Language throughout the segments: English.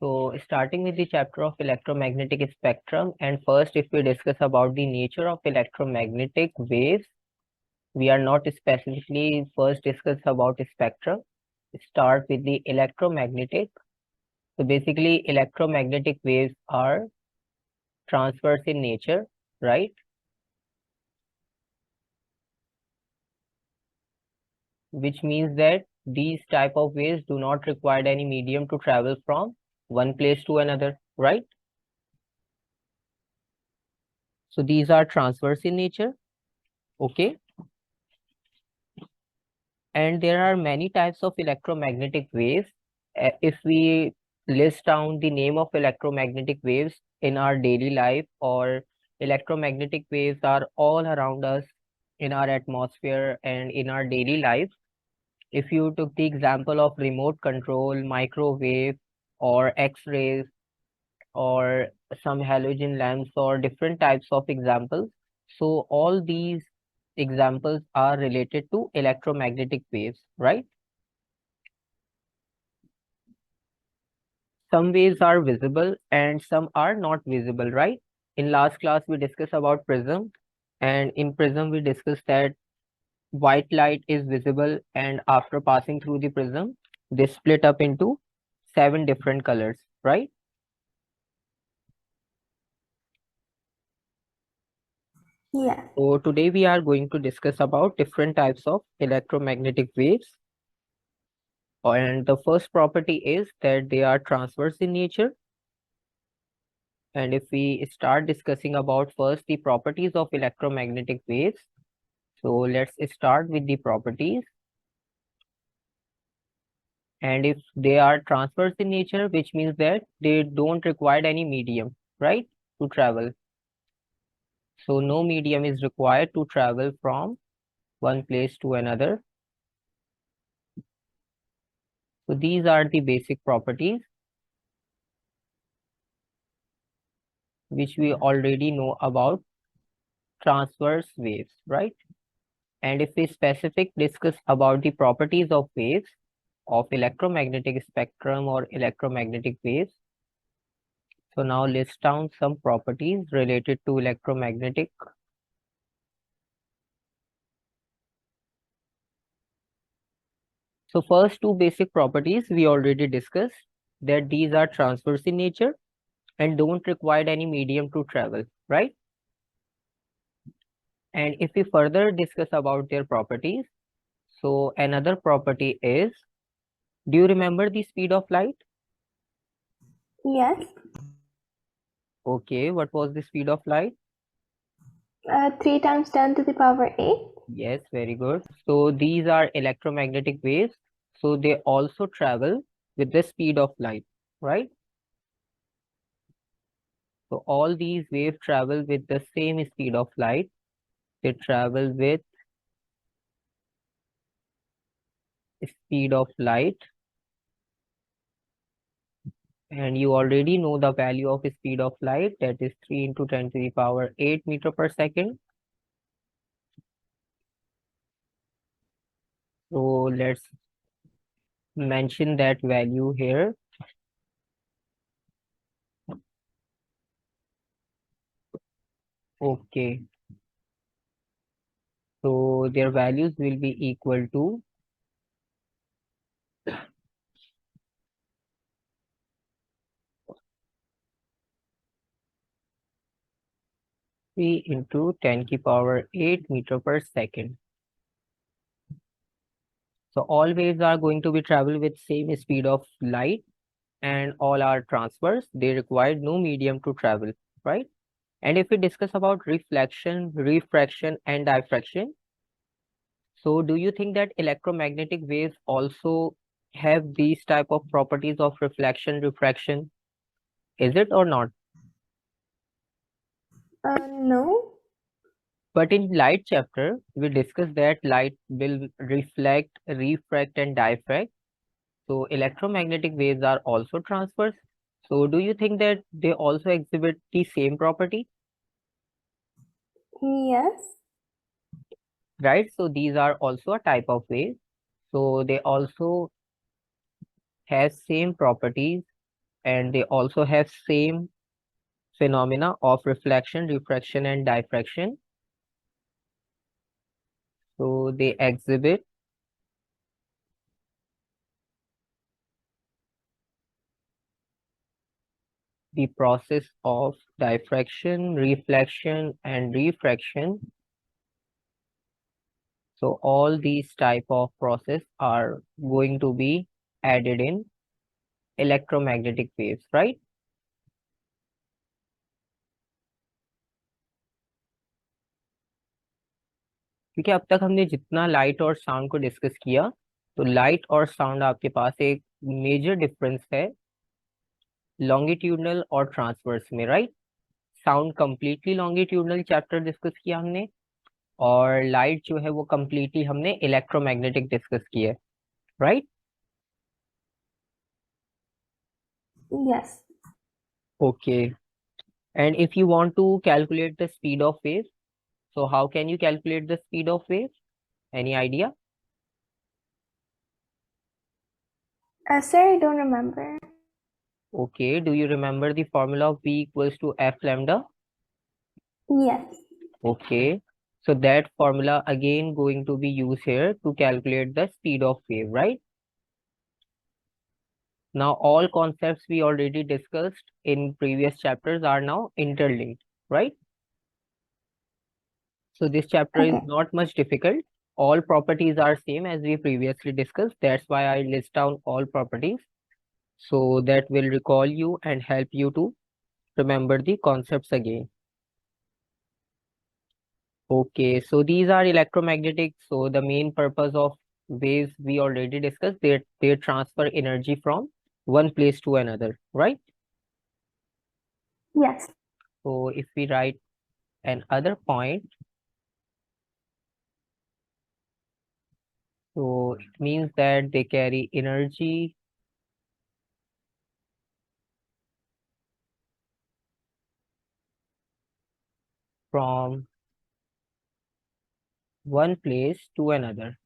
So starting with the chapter of electromagnetic spectrum, and first if we discuss about the nature of electromagnetic waves, we are not specifically first discuss about spectrum. Start with the electromagnetic. So basically electromagnetic waves are transverse in nature, right? Which means that these type of waves do not require any medium to travel from one place to another, right? So these are transverse in nature, okay? And there are many types of electromagnetic waves. If we list down the name of electromagnetic waves in our daily life, or electromagnetic waves are all around us in our atmosphere and in our daily life. If you took the example of remote control, microwave, or X-rays, or some halogen lamps, or different types of examples, so all these examples are related to electromagnetic waves, right? Some waves are visible and some are not visible, right? In last class, we discussed about prism, and in prism, we discussed that white light is visible, and after passing through the prism, they split up into 7 different colors, right? Yeah. So today we are going to discuss about different types of electromagnetic waves. And the first property is that they are transverse in nature. And if we start discussing about first the properties of electromagnetic waves, so let's start with the properties. And if they are transverse in nature, which means that they don't require any medium, right, to travel. So no medium is required to travel from one place to another. So these are the basic properties which we already know about transverse waves, right? And if we specific discuss about the properties of waves of electromagnetic spectrum or electromagnetic waves, so now list down some properties related to electromagnetic. So first two basic properties we already discussed, that these are transverse in nature and don't require any medium to travel, right? And if we further discuss about their properties, so another property is, do you remember the speed of light? Yes. Okay, what was the speed of light? 3 times 10 to the power 8. Yes, very good. So these are electromagnetic waves. So they also travel with the speed of light, right? So all these waves travel with the same speed of light. They travel with speed of light. And you already know the value of speed of light, that is 3 into 10 to the power 8 meter per second. So let's mention that value here. Okay. So their values will be equal to 3 into 10 to the power 8 meter per second. So all waves are going to be travel with same speed of light, and all are transverse. They require no medium to travel, right? And if we discuss about reflection, refraction, and diffraction, so do you think that electromagnetic waves also have these type of properties of reflection, refraction? Is it or not? No. But in light chapter, we discussed that light will reflect, refract, and diffract. So electromagnetic waves are also transverse. So do you think that they also exhibit the same property, Yes. right? So these are also a type of wave. So they also have same properties and they also have same phenomena of reflection, refraction, and diffraction. So they exhibit the process of diffraction, reflection, and refraction. So all these type of process are going to be added in electromagnetic waves, right? क्योंकि अब तक हमने जितना light और sound को discuss किया, तो light और साउंड आपके पास एक मेजर डिफरेंस है लॉन्गिट्यूडनल और ट्रांसवर्स में, right? Sound completely longitudinal chapter discuss किया हमने, और लाइट जो है वो कंप्लीटली हमने इलेक्ट्रोमैग्नेटिक डिस्कस किया है, right? Yes. Okay. And if you want to calculate the speed of wave, so how can you calculate the speed of wave? Any idea? Sir, I don't remember. Okay. Do you remember the formula of V equals to F lambda? Yes. Okay. So that formula again going to be used here to calculate the speed of wave, right? Now all concepts we already discussed in previous chapters are now interlinked, right? So this chapter is Okay. not much difficult. All properties are same as we previously discussed. That's why I list down all properties. So that will recall you and help you to remember the concepts again. Okay, so these are electromagnetic. So the main purpose of waves we already discussed, they transfer energy from one place to another, right? Yes. So if we write another point, so it means that they carry energy from one place to another.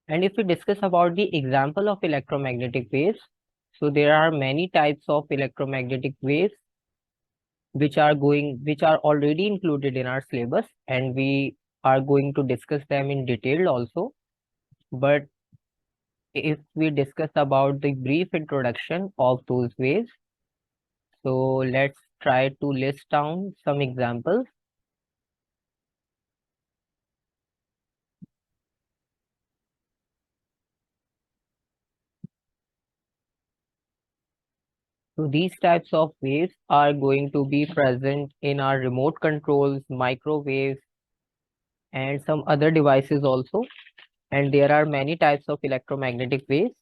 And if we discuss about the example of electromagnetic waves, so there are many types of electromagnetic waves which are already included in our syllabus, and we are going to discuss them in detail also. But if we discuss about the brief introduction of those waves, so let's try to list down some examples. So these types of waves are going to be present in our remote controls, microwaves, and some other devices also. And there are many types of electromagnetic waves.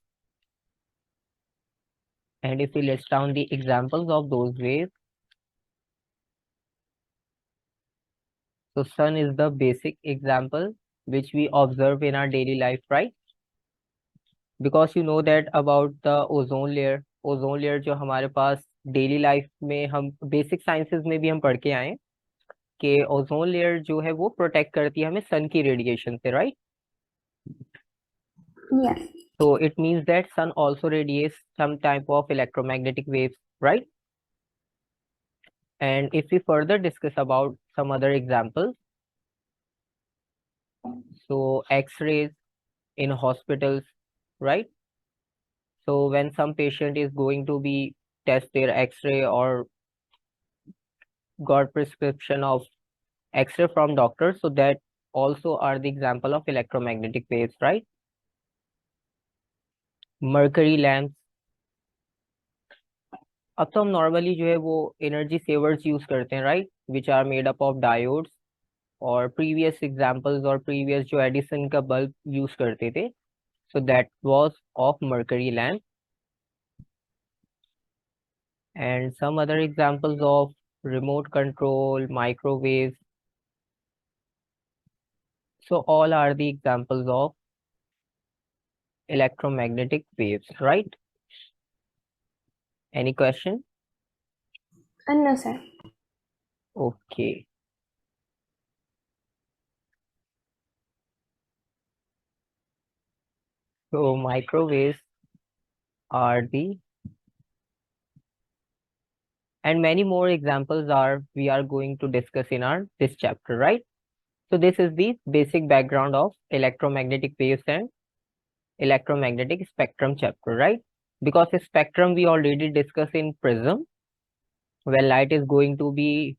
And if we list down the examples of those waves, so sun is the basic example which we observe in our daily life, right? Because you know that about the ozone layer. Ozone layer जो हमारे पास daily life में हम basic sciences में भी हम पढ़ के आए कि ओजोन लेयर जो है वो प्रोटेक्ट करती है हमें सन की रेडिएशन से, right? Yes. So it means that sun also radiates some type of electromagnetic waves, right? And if we further discuss about some other examples, so X-rays in hospitals, right? So when some patient is going to be test their X-ray or got prescription of X-ray from doctor, so that also are the example of electromagnetic waves, right? Mercury lamps. अब तो हम normally जो है वो energy सेवर्स use करते हैं, right? Which are made up of diodes, और previous examples और प्रीवियस जो एडिसन का बल्ब यूज करते थे, so that was of mercury lamp. And some other examples of remote control, microwaves, so all are the examples of electromagnetic waves, right? Any question? No, sir. Okay. So microwaves are the, and many more examples are we are going to discuss in our this chapter, right? So this is the basic background of electromagnetic waves and electromagnetic spectrum chapter, right? Because a spectrum we already discussed in prism, where light is going to be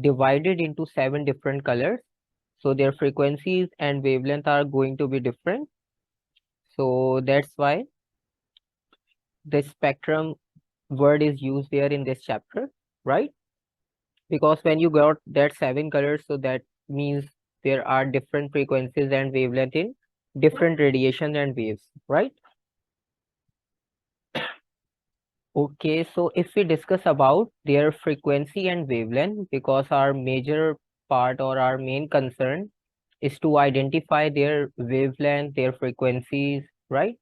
divided into 7 different colors. So their frequencies and wavelength are going to be different. So that's why the spectrum word is used there in this chapter, right? Because when you got that 7 colors, so that means there are different frequencies and wavelength in different radiation and waves, right? Okay, so if we discuss about their frequency and wavelength, because our major part or our main concern is to identify their wavelength, their frequencies, right?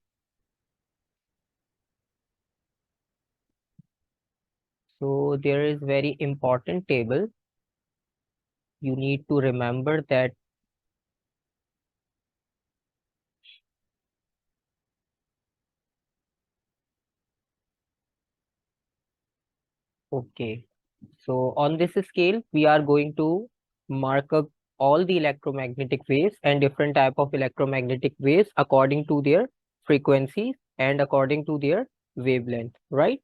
So there is very important table. You need to remember that. Okay, so on this scale, we are going to mark up all the electromagnetic waves and different type of electromagnetic waves according to their frequencies and according to their wavelength, right?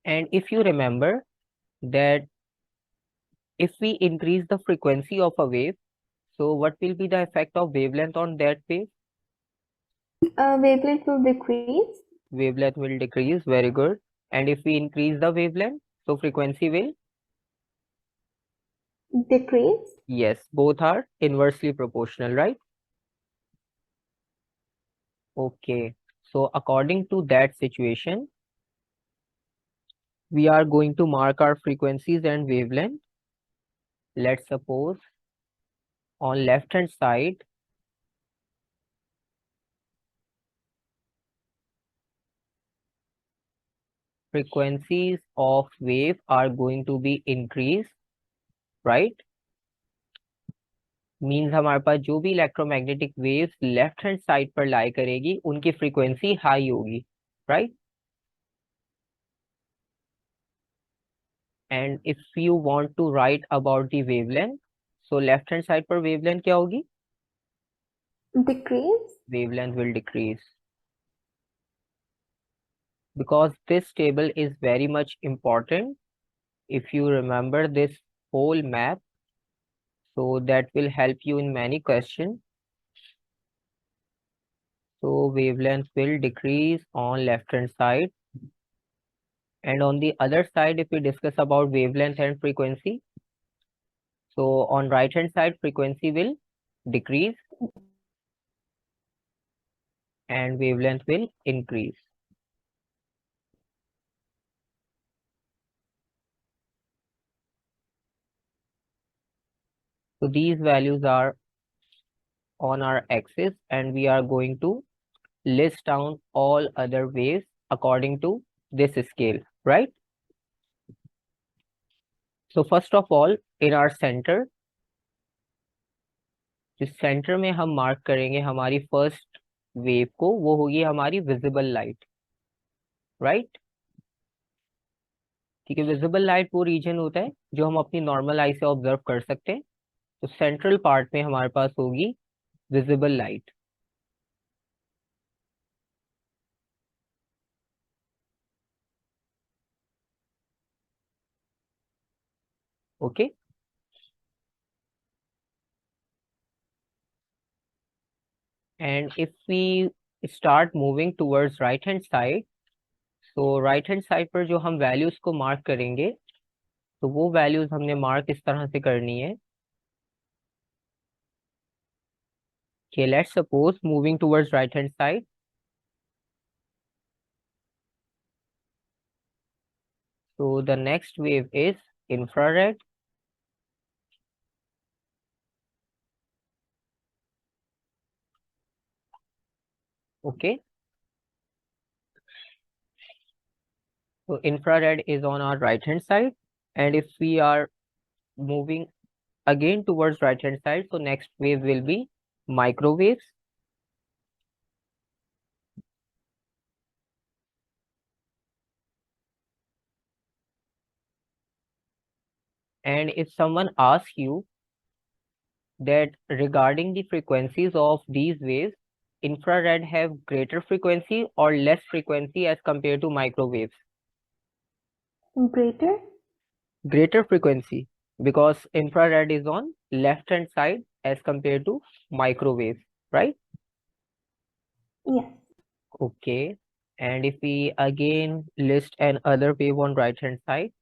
And if you remember that if we increase the frequency of a wave, so what will be the effect of wavelength on that wave? Wavelength will decrease. Wavelength will decrease, very good. And if we increase the wavelength, so frequency will, Decrease. yes, both are inversely proportional, right? Okay, so according to that situation, we are going to mark our frequencies and wavelength. Let's suppose on left hand side, frequencies of wave are going to be increased, right? Means हमारे पास जो भी electromagnetic waves left hand side पर lie करेगी उनकी frequency high होगी, right? And if you want to write about the wavelength, so left hand side पर wavelength क्या होगी? Decrease. Wavelength will decrease. Because this table is very much important, if you remember this whole map, so that will help you in many questions. So wavelength will decrease on left hand side, and on the other side, if we discuss about wavelength and frequency, so on right hand side frequency will decrease and wavelength will increase. So these values are on our axis, and we are going to list down all other waves according to this scale, right? So first of all, in our center, जिस centre में हम mark करेंगे हमारी first wave को, वो होगी हमारी visible light, right? ठीक है, विजिबल लाइट वो रीजन होता है जो हम अपनी नॉर्मल आई से ऑब्जर्व कर सकते हैं। तो सेंट्रल पार्ट में हमारे पास होगी visible light. Okay, and if we start moving towards right hand side, तो राइट हैंड साइड पर जो हम वैल्यूज को मार्क करेंगे, तो वो वैल्यूज हमने मार्क इस तरह से करनी है कि let's suppose moving towards right hand side, so the next wave is infrared, okay? So infrared is on our right hand side, and if we are moving again towards right hand side, so next wave will be microwaves, and if someone asks you that regarding the frequencies of these waves, infrared have greater frequency or less frequency as compared to microwaves? Greater? Greater frequency, because infrared is on left hand side as compared to microwave, right? Yes. Okay. And if we again list another wave on right hand side,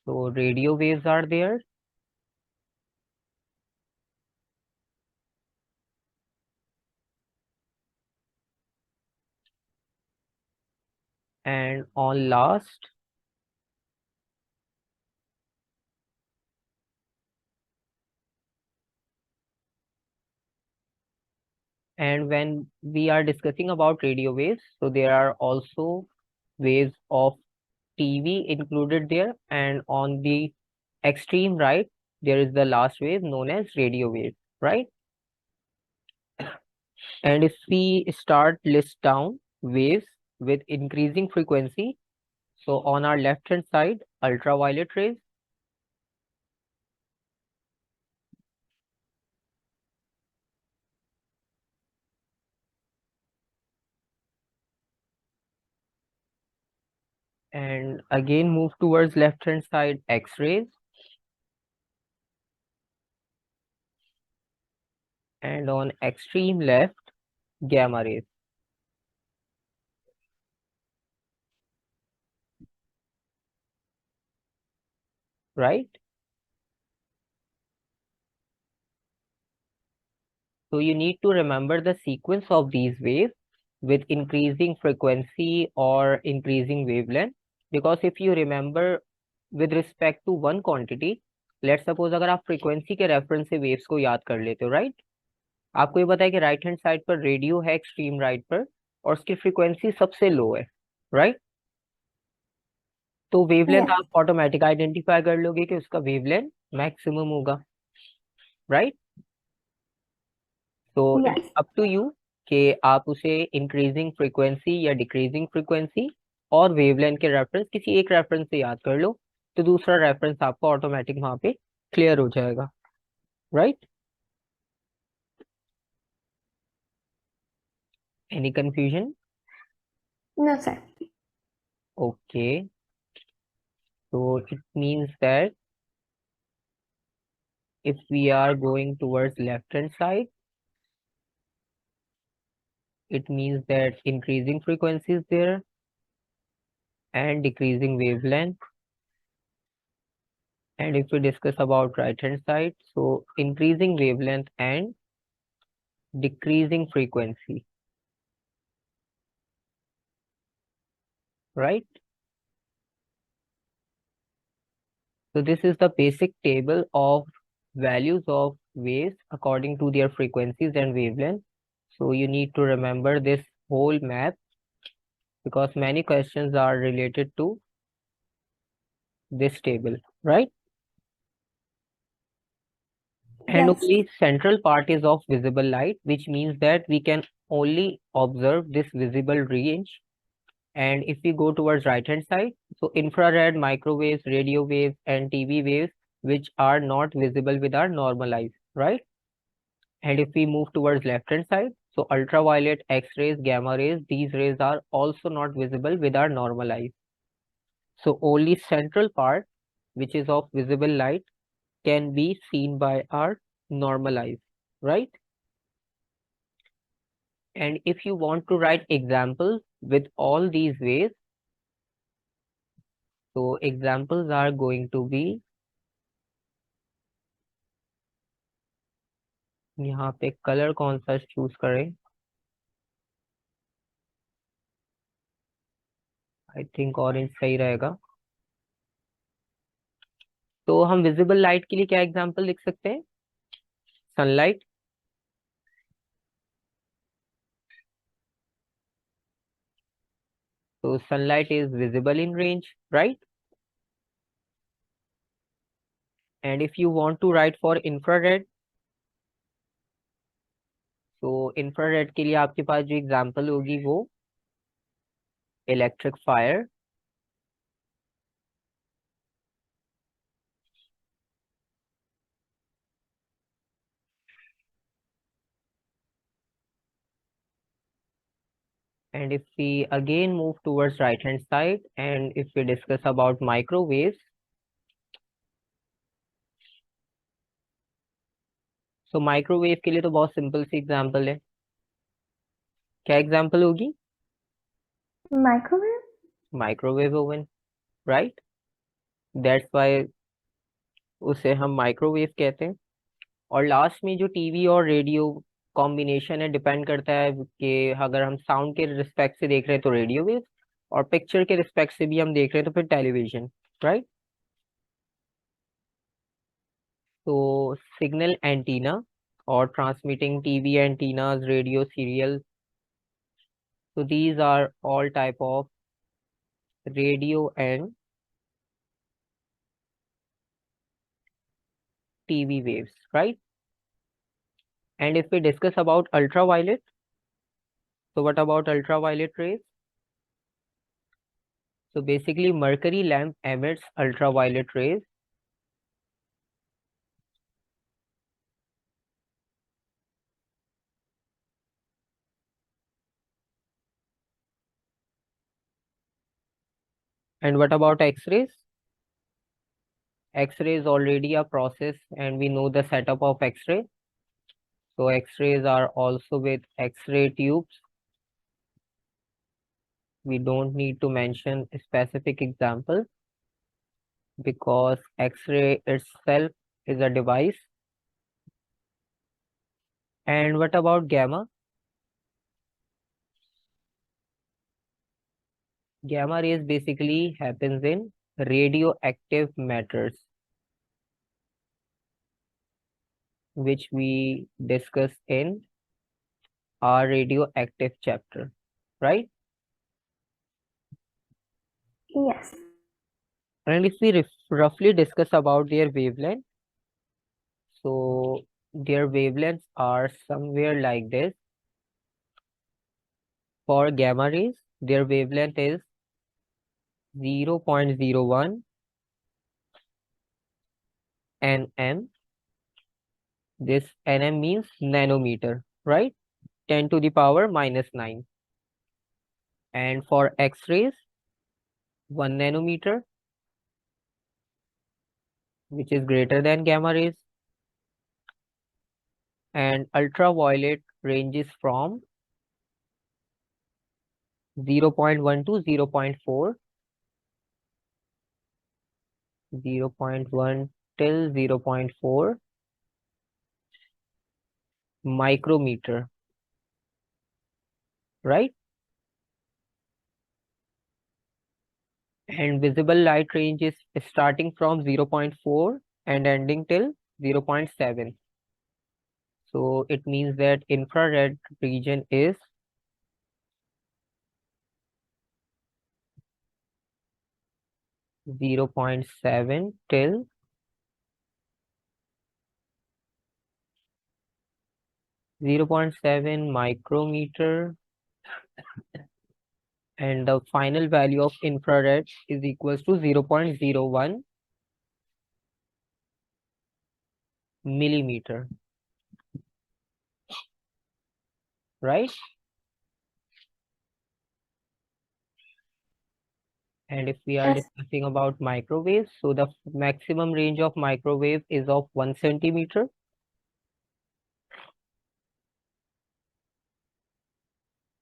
so radio waves are there, and on last, and when we are discussing about radio waves, so there are also waves of TV included there, and on the extreme right, there is the last wave known as radio wave, right? And if we start list down waves with increasing frequency, so on our left hand side, ultraviolet rays, and again move towards left hand side, X-rays, and on extreme left, gamma rays, right? So you need to remember the sequence of these waves with increasing frequency or increasing wavelength, because if you remember with respect to one quantity, let's suppose अगर आप frequency के reference से waves को याद कर लेते हो, right? आपको ये पता है कि राइट हैंड साइड पर रेडियो है एक्सट्रीम राइट पर, और उसकी फ्रीक्वेंसी सबसे लो है, राइट? तो वेवलेंथ Yes. आप ऑटोमेटिक आइडेंटिफाई कर लोगे कि उसका वेवलेंथ मैक्सिमम होगा, राइट? तो it's Yes. Up to you कि आप उसे इंक्रीजिंग फ्रीक्वेंसी या डिक्रीजिंग फ्रीक्वेंसी और वेवलेंथ के रेफरेंस किसी एक रेफरेंस से याद कर लो, तो दूसरा रेफरेंस आपको ऑटोमेटिक वहां पे क्लियर हो जाएगा, right? Any confusion? No, sir. Okay, so it means that if we are going towards left hand side, it means that increasing frequency is there and decreasing wavelength. And if we discuss about right hand side, so increasing wavelength and decreasing frequency, right? So this is the basic table of values of waves according to their frequencies and wavelength. So you need to remember this whole map because many questions are related to this table, right? And Yes. only central part is of visible light, which means that we can only observe this visible range. And if we go towards right hand side, so infrared, microwaves, radio waves, and TV waves, which are not visible with our normal eyes, right? And if we move towards left hand side, so ultraviolet, X-rays, gamma rays, these rays are also not visible with our normal eyes. So only central part, which is of visible light, can be seen by our normal eyes, right? And if you want to write examples with all these ways, so examples are going to be, यहाँ पे colour कौन सा choose करें? I think orange सही रहेगा. तो हम visible light के लिए क्या एग्जांपल लिख सकते हैं? Sunlight. So sunlight is visible in range, right? And if you want to write for infrared, तो इंफ्रारेड के लिए आपके पास जो एग्जांपल होगी वो electric fire, and if we again move towards right hand side and if we discuss about microwaves, so microwave के लिए तो बहुत सिंपल सी एग्जांपल है। क्या एग्जांपल होगी? Microwave? Microwave oven, right? That's why उसे हम माइक्रोवेव कहते हैं। और लास्ट में जो टीवी और रेडियो कॉम्बिनेशन है, डिपेंड करता है कि अगर हम साउंड के रिस्पेक्ट से देख रहे हैं तो रेडियो वेव, और पिक्चर के रिस्पेक्ट से भी हम देख रहे हैं तो फिर टेलीविजन, राइट? तो सिग्नल एंटीना और transmitting TV antennas, radio serial, so these are all type of radio and TV waves, right? And if we discuss about ultraviolet, so what about ultraviolet rays? So basically mercury lamp emits ultraviolet rays, and what about X-rays? X-ray is already a process and we know the setup of X-ray. So X-rays are also with X-ray tubes. We don't need to mention a specific example because X-ray itself is a device. And what about gamma? Gamma rays basically happens in radioactive matters, which we discuss in our radioactive chapter, right? Yes. And if we roughly discuss about their wavelength, so their wavelengths are somewhere like this. For gamma rays, their wavelength is 0.01 nm. This nm means nanometer, right? 10 to the power minus 9. And for X-rays, 1 nanometer, which is greater than gamma rays. And ultraviolet ranges from 0.1 to 0.4, 0.1 till 0.4 micrometer, right? And visible light range is starting from 0.4 and ending till 0.7. So it means that infrared region is 0.7 till 0.7 micrometer, and the final value of infrared is equals to 0.01 millimeter, right? And if we are Yes. discussing about microwaves, so the maximum range of microwave is of 1 centimeter.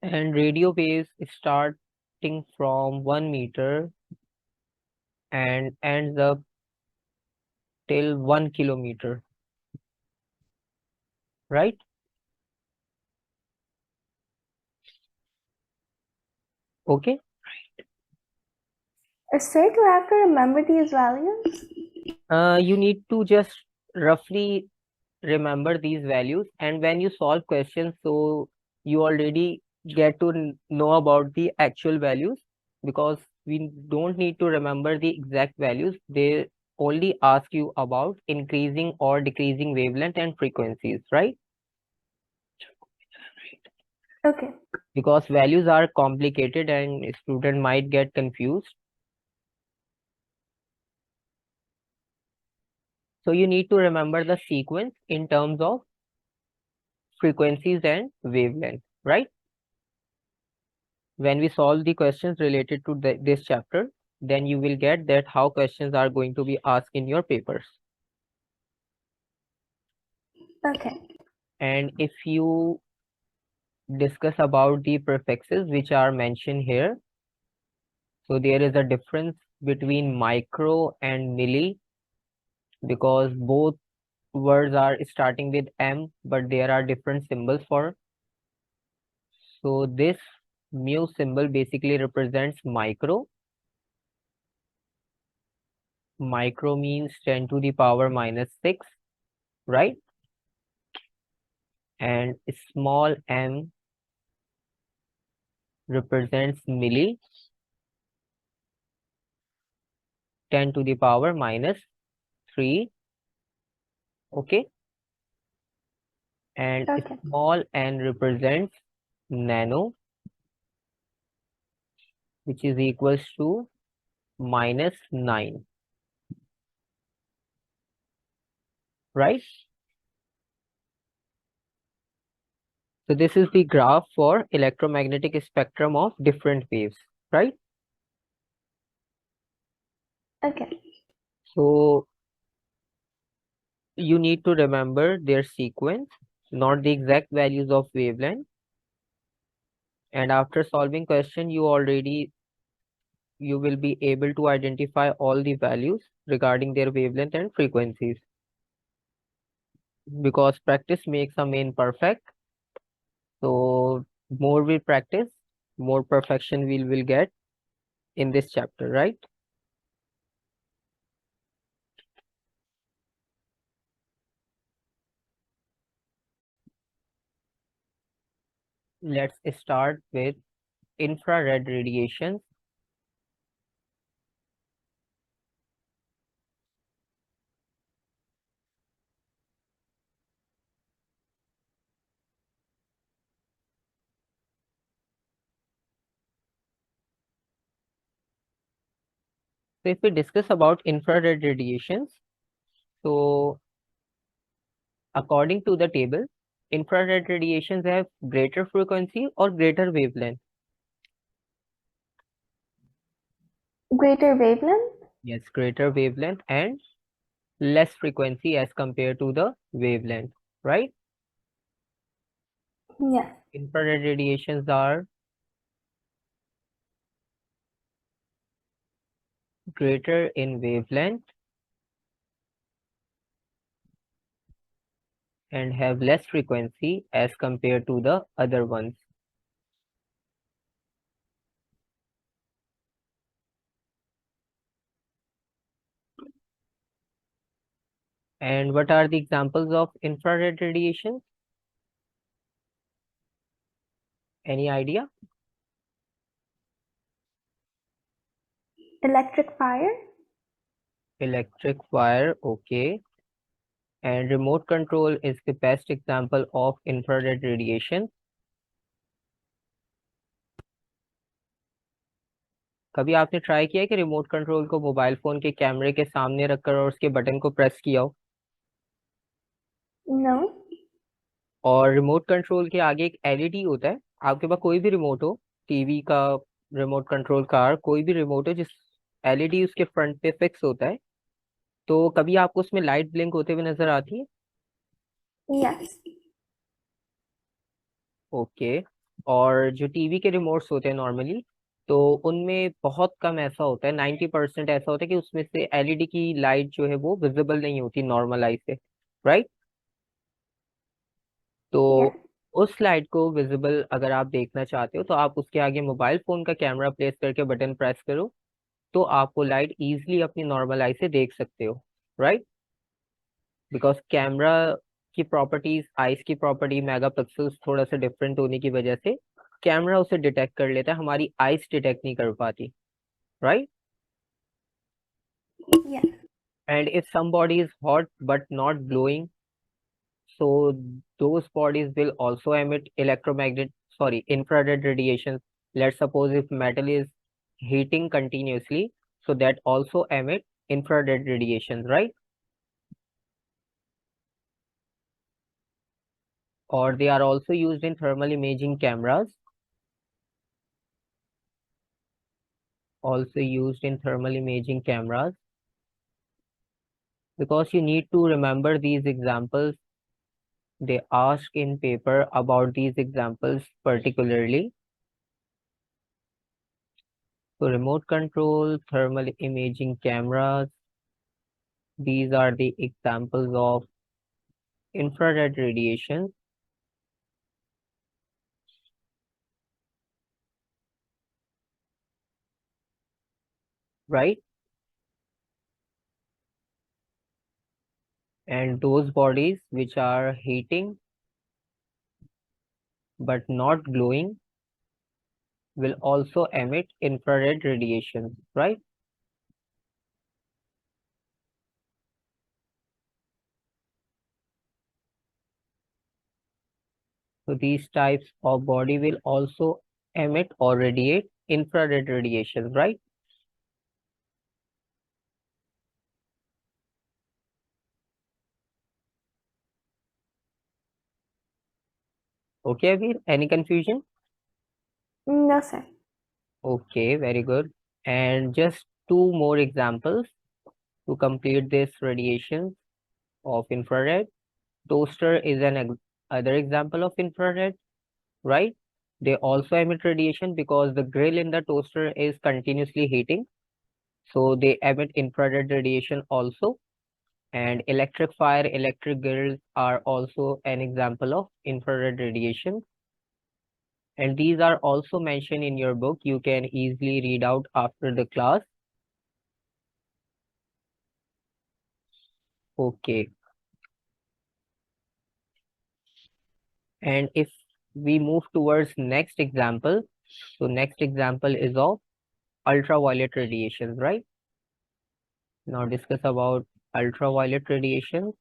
And radio waves starting from 1 meter and ends up till 1 kilometer, right? Okay. Sir, do I have to remember these values? You need to just roughly remember these values, and when you solve questions, so you already get to know about the actual values, because we don't need to remember the exact values. They only ask you about increasing or decreasing wavelength and frequencies, right? Okay. because values are complicated and student might get confused. So you need to remember the sequence in terms of frequencies and wavelength, right? When we solve the questions related to this chapter, then you will get that how questions are going to be asked in your papers. Okay. And if you discuss about the prefixes which are mentioned here, so there is a difference between micro and milli because both words are starting with M, but there are different symbols for. So this mu symbol basically represents micro. Micro means 10 to the power minus 6, right? And small m represents milli, 10 to the power minus 3, okay? And Okay. small n represents nano, which is equals to minus 9, right? So this is the graph for electromagnetic spectrum of different waves, right? Okay. So you need to remember their sequence, not the exact values of wavelength. And after solving question, you will be able to identify all the values regarding their wavelength and frequencies. Because practice makes a man perfect. So more we practice, more perfection we will get in this chapter, right? Let's start with infrared radiation. So if we discuss about infrared radiations, so according to the table, infrared radiations have greater frequency or greater wavelength. Greater wavelength? Yes, greater wavelength and less frequency as compared to the wavelength, right? Yes. Infrared radiations are greater in wavelength and have less frequency as compared to the other ones. And what are the examples of infrared radiation? Any idea? Electric fire? Electric wire, okay. And remote control is the best example of infrared radiation. कभी आपने try किया है कि remote control को mobile phone के कैमरे के सामने रखकर और उसके बटन को प्रेस किया हो? No. और रिमोट कंट्रोल के आगे एक एलईडी होता है, आपके पास कोई भी रिमोट हो, टीवी का रिमोट कंट्रोल, कार, कोई भी रिमोट हो जिस एलईडी उसके फ्रंट पे फिक्स होता है, तो कभी आपको उसमें लाइट ब्लिंक होते हुए नजर आती है? Yes. ओके। और जो टीवी के रिमोट्स होते हैं नॉर्मली, तो उनमें बहुत कम ऐसा होता है, 90% ऐसा होता है कि उसमें से एलईडी की लाइट जो है वो विजिबल नहीं होती नॉर्मल आई से, राइट? तो Yes. उस लाइट को विजिबल अगर आप देखना चाहते हो तो आप उसके आगे मोबाइल फोन का कैमरा प्लेस करके बटन प्रेस करो, तो आप वो लाइट इजीली अपनी नॉर्मल आई से देख सकते हो, राइट? बिकॉज कैमरा की प्रॉपर्टीज, आइस की प्रॉपर्टी, मेगापिक्सल्स थोड़ा सा डिफरेंट होने की वजह से कैमरा उसे डिटेक्ट कर लेता है, हमारी आइस डिटेक्ट नहीं कर पाती, right? Yes. And if some body is hot but not glowing, so those bodies will also emit electromagnet, infrared radiations. Let's suppose if metal is heating continuously, so that also emit infrared radiations, right? Or they are also used in thermal imaging cameras, because you need to remember these examples. They ask in paper about these examples particularly. So remote control, thermal imaging cameras, these are the examples of infrared radiation, right? And those bodies which are heating but not glowing will also emit infrared radiation, right? So these types of body will also emit or radiate infrared radiation, right? Okay, Abir, any confusion? No, sir. Okay, very good. And just two more examples to complete this radiation of infrared. Toaster is other example of infrared, right? They also emit radiation because the grill in the toaster is continuously heating. So they emit infrared radiation also. And electric fire, electric grills are also an example of infrared radiation. And these are also mentioned in your book. You can easily read out after the class. Okay. And if we move towards next example, so next example is of ultraviolet radiation, right? Now discuss about ultraviolet radiation.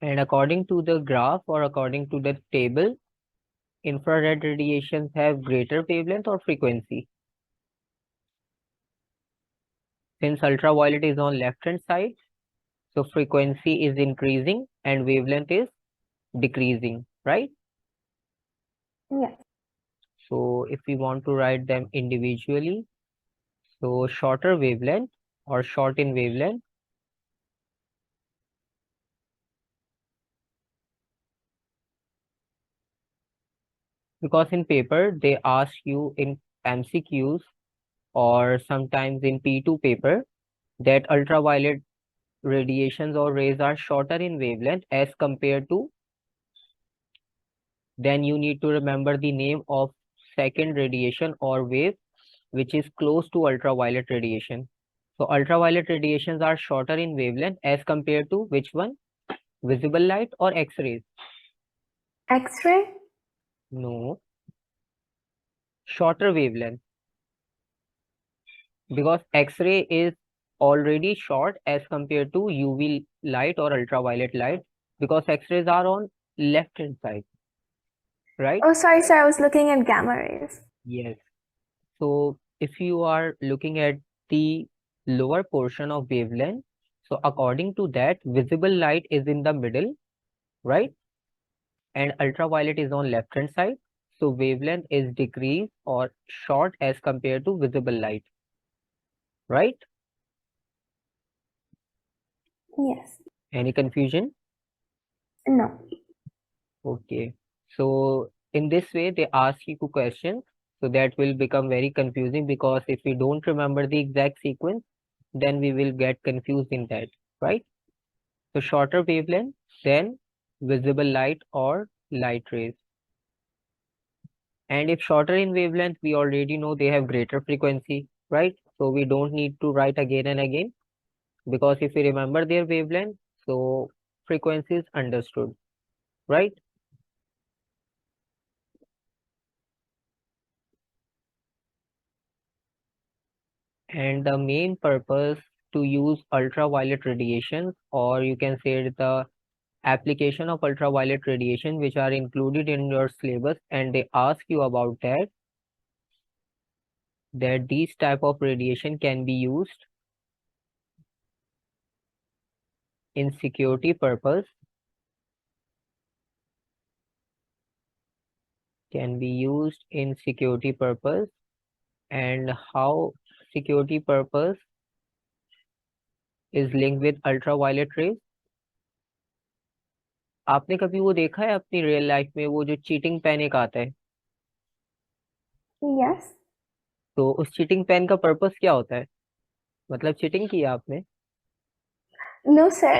And according to the graph or according to the table, infrared radiations have greater wavelength or frequency. Since ultraviolet is on left hand side, so frequency is increasing and wavelength is decreasing, right? Yes. So if we want to write them individually, so shorter wavelength or short in wavelength, because in paper they ask you in MCQs or sometimes in P2 paper that ultraviolet radiations or rays are shorter in wavelength as compared to, then you need to remember the name of second radiation or wave which is close to ultraviolet radiation. So ultraviolet radiations are shorter in wavelength as compared to which one? Visible light or X-rays? X-ray? No, shorter wavelength, because X-ray is already short as compared to UV light or ultraviolet light, because X-rays are on left hand side, right? Oh, sorry, sir. I was looking at gamma rays. Yes. So if you are looking at the lower portion of wavelength, so according to that, visible light is in the middle, right? And ultraviolet is on left hand side. So wavelength is decreased or short as compared to visible light, right? Yes. Any confusion? No. Okay. So in this way, they ask you questions. So that will become very confusing, because if we don't remember the exact sequence, then we will get confused in that, right? So shorter wavelength, then visible light or light rays. And if shorter in wavelength, we already know they have greater frequency, right? So we don't need to write again and again, because if we remember their wavelength, so frequency is understood, right? And the main purpose to use ultraviolet radiations, or you can say the application of ultraviolet radiation, which are included in your syllabus, and they ask you about that these type of radiation can be used in security purpose, and how security purpose is linked with ultraviolet rays. आपने कभी वो देखा है अपनी real life में, वो जो cheating pen एक आता है, Yes. तो उस चीटिंग पेन का पर्पस क्या होता है? मतलब चीटिंग की है आपने? No, sir.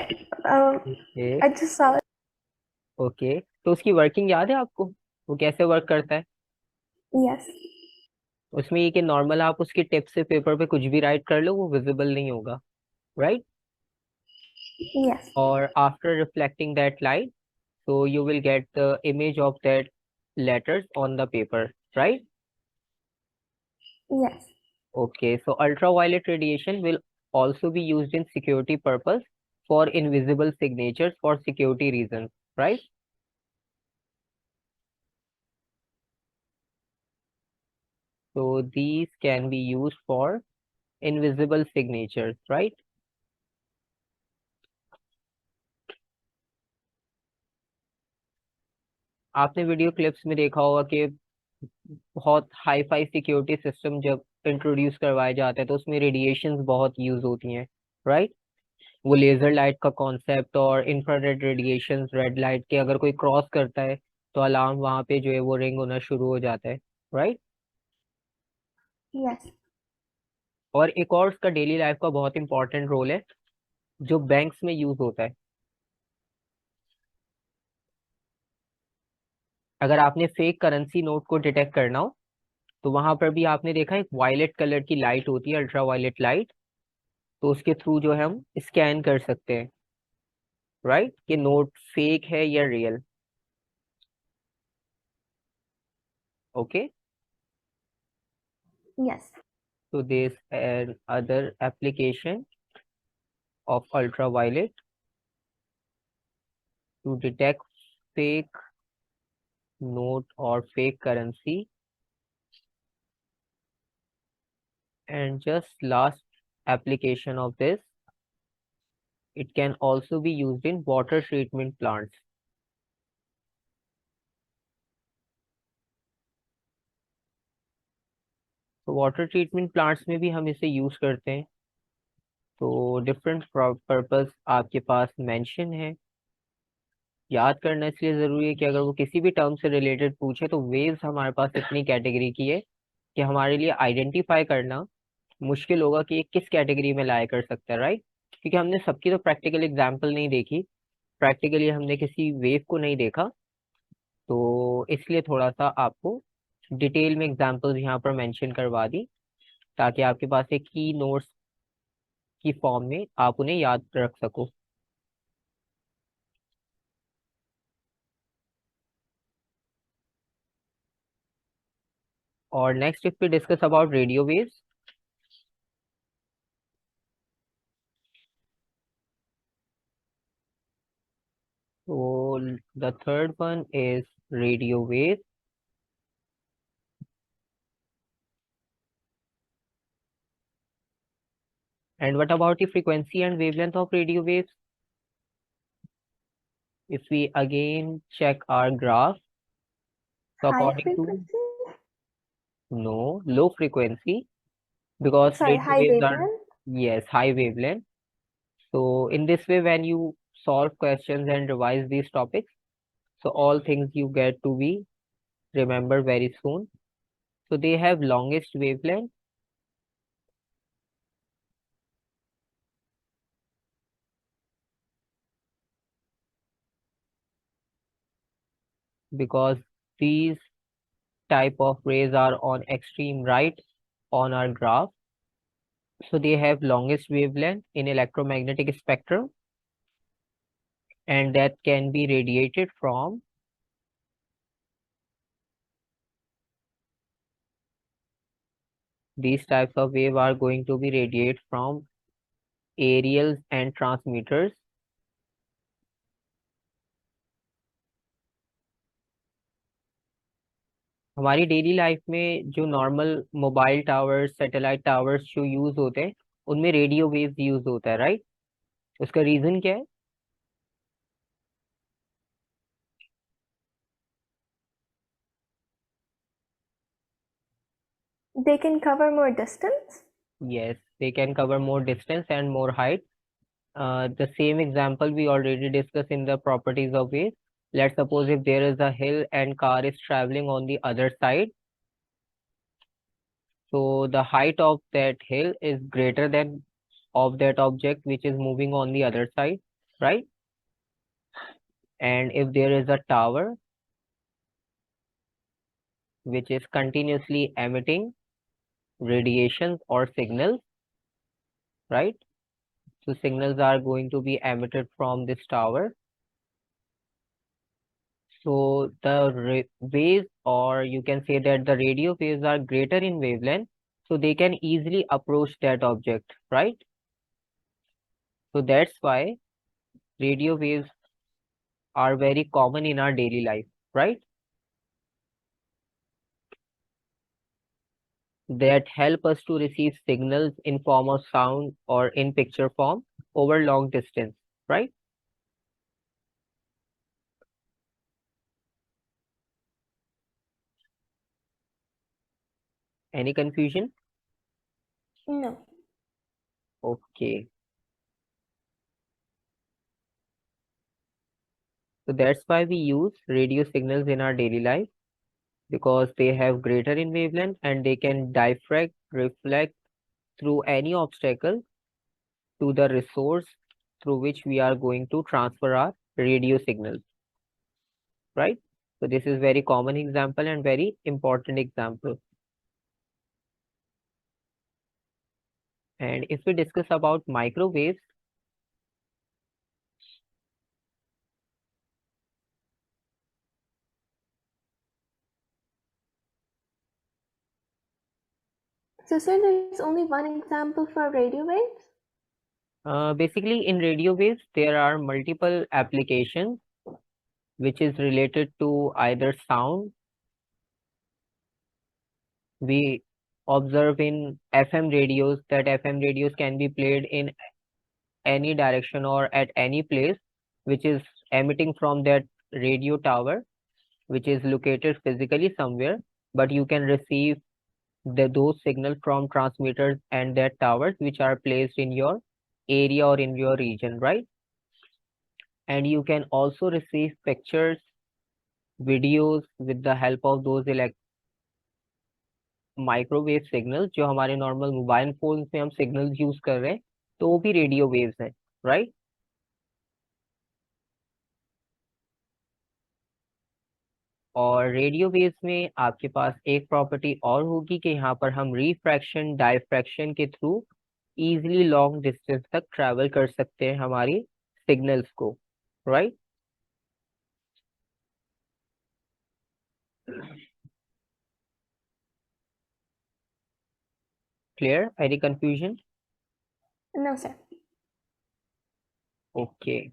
Okay I just saw it. Okay, तो उसकी वर्किंग याद है आपको? वो कैसे वर्क करता है? Yes. उसमें ये कि नॉर्मल आप उसकी टिप से पेपर पे कुछ भी राइट कर लो, वो विजिबल नहीं होगा, राइट? Yes. और after reflecting that light, so you will get the image of that letters on the paper, right? Yes. Okay, so ultraviolet radiation will also be used in security purpose for invisible signatures for security reasons, right? So these can be used for invisible signatures, right? आपने video clips में देखा होगा कि बहुत hi fi security system जब introduce करवाए जाते हैं तो उसमें रेडिएशंस बहुत यूज होती हैं, राइट? वो लेजर लाइट का कॉन्सेप्ट और इंफ्रारेड रेडिएशंस, रेड लाइट के अगर कोई क्रॉस करता है तो अलार्म वहां पे जो है वो रिंग होना शुरू हो जाता है, राइट? Yes. और एक और उसका डेली लाइफ का बहुत इंपॉर्टेंट रोल है जो बैंक्स में यूज होता है। अगर आपने फेक करेंसी नोट को डिटेक्ट करना हो तो वहां पर भी आपने देखा एक वायलेट कलर की लाइट होती है, अल्ट्रा वायलेट लाइट, तो उसके थ्रू जो है हम स्कैन कर सकते हैं, राइट, कि नोट फेक है या real. Okay, Yes. so this an other application of ultraviolet to detect fake note or fake currency. And just last application of this, it can also be used in water treatment plants. तो water treatment plants में भी हम इसे use करते हैं। तो different purpose आपके पास mention है, याद करना इसलिए जरूरी है कि अगर वो किसी भी टर्म से रिलेटेड पूछे तो वेव्स हमारे पास इतनी कैटेगरी की है कि हमारे लिए आइडेंटिफाई करना मुश्किल होगा कि ये किस कैटेगरी में लाया कर सकता है, राइट? क्योंकि हमने सबकी तो प्रैक्टिकल एग्जाम्पल नहीं देखी, प्रैक्टिकली हमने किसी वेव को नहीं देखा, तो इसलिए थोड़ा सा आपको डिटेल में एग्जाम्पल्स यहाँ पर मेंशन करवा दी ताकि आपके पास एक की नोट्स की फॉर्म में आप उन्हें याद रख सको। और next if we discuss about radio waves, so the third one is radio wave. And what about the frequency and wavelength of radio waves? If we again check our graph, so High according to frequency? no, low frequency, because Sorry, radio high waves are, wavelength? yes, high wavelength. So in this way, when you solve questions and revise these topics, so all things you get to be remember very soon. So they have longest wavelength because these type of rays are on extreme right on our graph. So they have longest wavelength in electromagnetic spectrum, and that can be radiated from these types of wave are going to be radiate from aerials and transmitters. हमारी daily life में जो normal mobile towers, satellite towers जो use होते हैं, उनमें radio waves use होता है, right? उसका रीजन क्या है? They can cover more distance. Yes, they can cover more distance and more height. The same example we already discussed in the properties of waves. Let's suppose if there is a hill and car is traveling on the other side, so the height of that hill is greater than of that object which is moving on the other side, right? And if there is a tower which is continuously emitting radiations or signals, right? So signals are going to be emitted from this tower. So the waves, or you can say that the radio waves are greater in wavelength, so they can easily approach that object, right? So that's why radio waves are very common in our daily life, right? That help us to receive signals in form of sound or in picture form over long distance, right? Any confusion? No. Okay. So that's why we use radio signals in our daily life, because they have greater in wavelength and they can diffract, reflect through any obstacle to the resource through which we are going to transfer our radio signals, right? So this is very common example and very important example. And if we discuss about microwaves, So, sir, there's only one example for radio waves? basically in radio waves, there are multiple applications which is related to either sound. We observe in FM radios that FM radios can be played in any direction or at any place which is emitting from that radio tower, which is located physically somewhere, but you can receive those signals from transmitters and that towers which are placed in your area or in your region, right? And you can also receive pictures, videos with the help of those microwave signal जो हमारे normal mobile phone में हम signals use कर रहे हैं, तो वो भी रेडियो वेव्स हैं, राइट? और रेडियो वेव्स में आपके पास एक प्रॉपर्टी और होगी कि यहाँ पर हम रिफ्रैक्शन, डायफ्रैक्शन के थ्रू इजीली लॉन्ग डिस्टेंस तक ट्रैवल कर सकते हैं हमारी सिग्नल्स को, right? Clear? Any confusion? No, sir. Okay.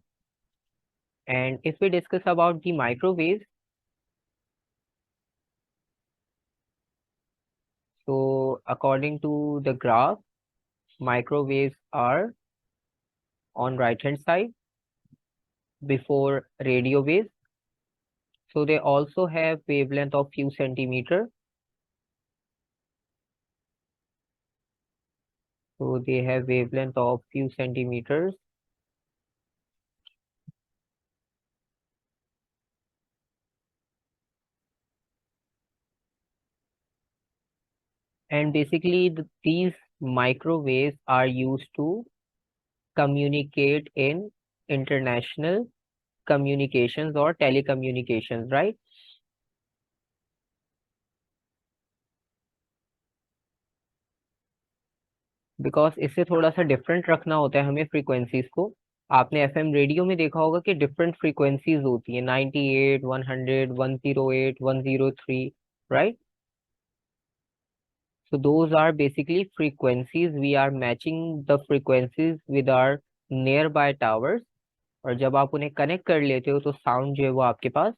And if we discuss about the microwaves, so according to the graph, microwaves are on right hand side before radio waves. So they also have wavelength of few centimeter. So they have wavelength of few centimeters. And basically these microwaves are used to communicate in international communications or telecommunications, right? Because इससे थोड़ा सा different रखना होता है हमें frequencies को. आपने FM radio में देखा होगा कि डिफरेंट फ्रीक्वेंसीज होती है, 98, 100, 108, 103, right? So those are basically frequencies. We are matching the frequencies with our nearby towers. और जब आप उन्हें कनेक्ट कर लेते हो तो साउंड जो है वो आपके पास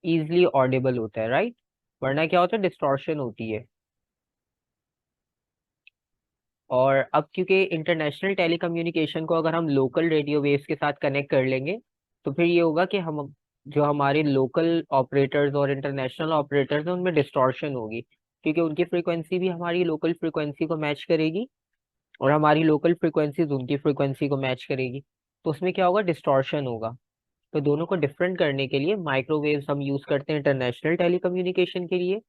इजिली ऑडिबल होता है, राइट? वरना क्या होता है, डिस्टॉर्शन होती है। और अब क्योंकि इंटरनेशनल टेलीकम्युनिकेशन को अगर हम लोकल रेडियो वेव्स के साथ कनेक्ट कर लेंगे तो फिर ये होगा कि हम जो हमारे लोकल ऑपरेटर्स और इंटरनेशनल ऑपरेटर्स हैं उनमें डिस्टॉर्शन होगी, क्योंकि उनकी फ्रीक्वेंसी भी हमारी लोकल फ्रीक्वेंसी को मैच करेगी और हमारी लोकल फ्रीक्वेंसीज उनकी फ्रीक्वेंसी को मैच करेगी। तो उसमें क्या होगा, डिस्टॉर्शन होगा। तो दोनों को डिफरेंट करने के लिए माइक्रोवेव्स हम यूज करते हैं इंटरनेशनल टेलीकम्युनिकेशन के लिए,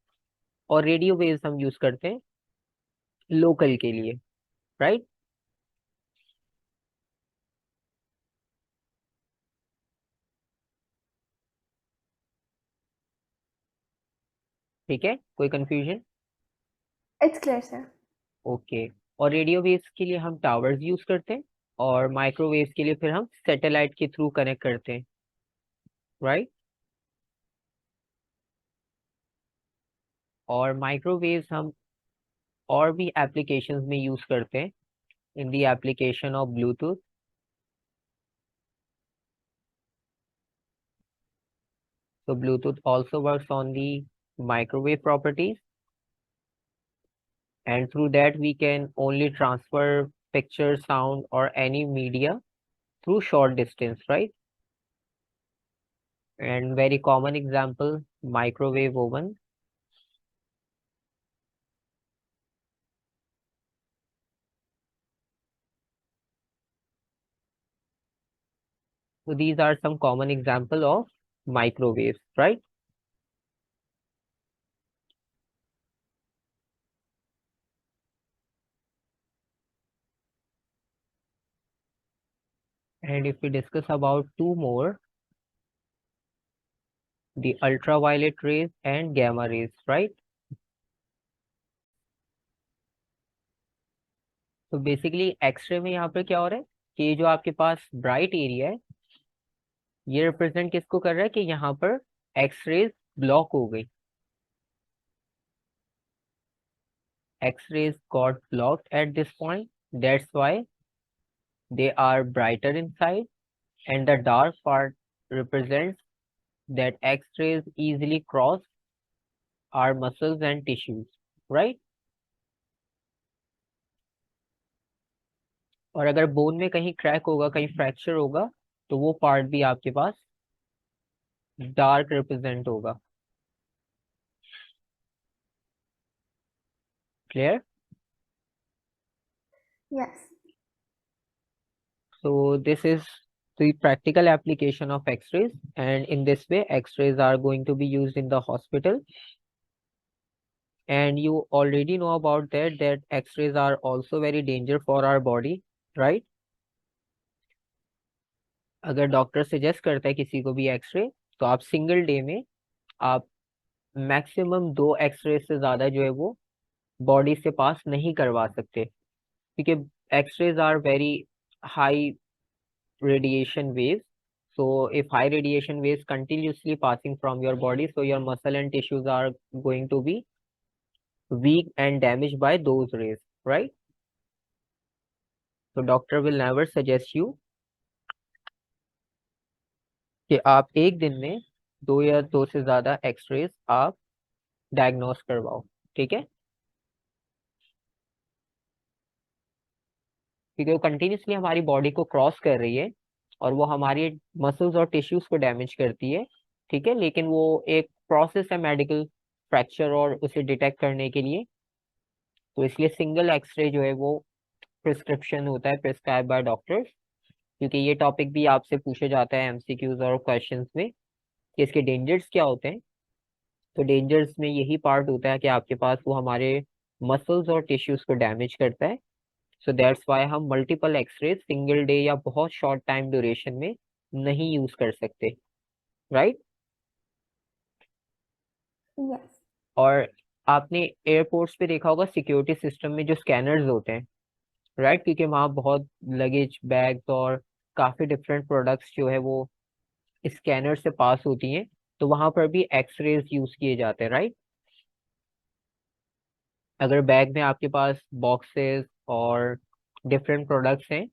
और रेडियो वेव्स हम यूज करते हैं लोकल के लिए, राइट? ठीक है, कोई confusion? It's clear, sir. Okay. और रेडियो वेव्स के लिए हम टावर्स यूज करते हैं, और माइक्रोवेव्स के लिए फिर हम सैटेलाइट के थ्रू कनेक्ट करते हैं, राइट? और माइक्रोवेव्स हम और भी एप्लीकेशंस में यूज करते हैं, in the application of Bluetooth. So Bluetooth also works on the microwave properties, and through that we can only transfer picture, sound, or any media through short distance, right? And very common example, microwave oven. So these are some common example of microwaves, right? And if we discuss about two more, the ultraviolet rays and gamma rays, right? तो basically x ray में यहाँ पर क्या हो रहा है कि ये जो आपके पास ब्राइट एरिया है, ये रिप्रेजेंट किसको कर रहा है कि यहाँ पर एक्सरेज ब्लॉक हो गई, x-rays got blocked at this point. That's why they are brighter inside, and the dark part represents that x-rays easily cross our muscles and tissues, right? और अगर बोन में कहीं क्रैक होगा, कहीं फ्रैक्चर होगा, तो वो पार्ट भी आपके पास डार्क रिप्रेजेंट होगा। Clear? Yes. So this is the practical application of x-rays, and in this way x-rays are going to be used in the hospital. And you already know about that x-rays are also very dangerous for our body, right? अगर doctor suggest करता है किसी को भी x ray, तो आप single day में आप मैक्सिमम 2 एक्सरे से ज्यादा जो है वो बॉडी से पास नहीं करवा सकते, क्योंकि X-rays are very high radiation waves. So if high radiation waves continuously passing from your body, so your muscle and tissues are going to be weak and damaged by those rays, right? So doctor will never suggest you कि आप एक दिन में 2 या 2 से ज्यादा X-rays आप diagnose करवाओ, ठीक है? क्योंकि वो कंटिन्यूसली हमारी बॉडी को क्रॉस कर रही है और वो हमारी मसल्स और टिश्यूज को डैमेज करती है, ठीक है? लेकिन वो एक प्रोसेस है मेडिकल फ्रैक्चर और उसे डिटेक्ट करने के लिए, तो इसलिए सिंगल एक्सरे जो है वो प्रिस्क्रिप्शन होता है, प्रिस्क्राइब बाय डॉक्टर्स। क्योंकि ये टॉपिक भी आपसे पूछे जाता है एमसीक्यूज और क्वेश्चंस में कि इसके डेंजर्स क्या होते हैं। तो डेंजर्स में यही पार्ट होता है कि आपके पास वो हमारे मसल्स और टिश्यूज को डैमेज करता है। सो दैट्स वाई हम मल्टीपल एक्सरे सिंगल डे या बहुत शॉर्ट टाइम ड्यूरेशन में नहीं यूज कर सकते, राइट? Yes. और आपने एयरपोर्ट्स पे देखा होगा सिक्योरिटी सिस्टम में जो स्कैनर्स होते हैं, राइट? क्योंकि वहाँ बहुत लगेज बैग्स और काफी डिफरेंट प्रोडक्ट्स जो है वो स्कैनर से पास होती हैं, तो वहां पर भी एक्सरेज यूज किए जाते हैं, राइट? अगर बैग में आपके पास बॉक्सेस और डिफरेंट प्रोडक्ट्स हैं,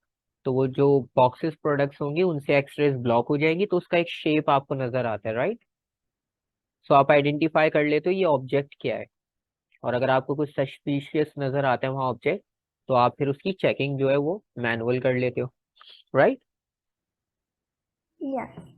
तो वो जो बॉक्सेस प्रोडक्ट्स होंगे उनसे एक्सरेज ब्लॉक हो जाएंगी, तो उसका एक शेप आपको नजर आता है, राइट। सो आप आइडेंटिफाई कर लेते हो ये ऑब्जेक्ट क्या है। और अगर आपको कुछ सस्पिशियस नजर आता है वहाँ ऑब्जेक्ट, तो आप फिर उसकी चेकिंग जो है वो मैनुअल कर लेते हो, राइट। Yes.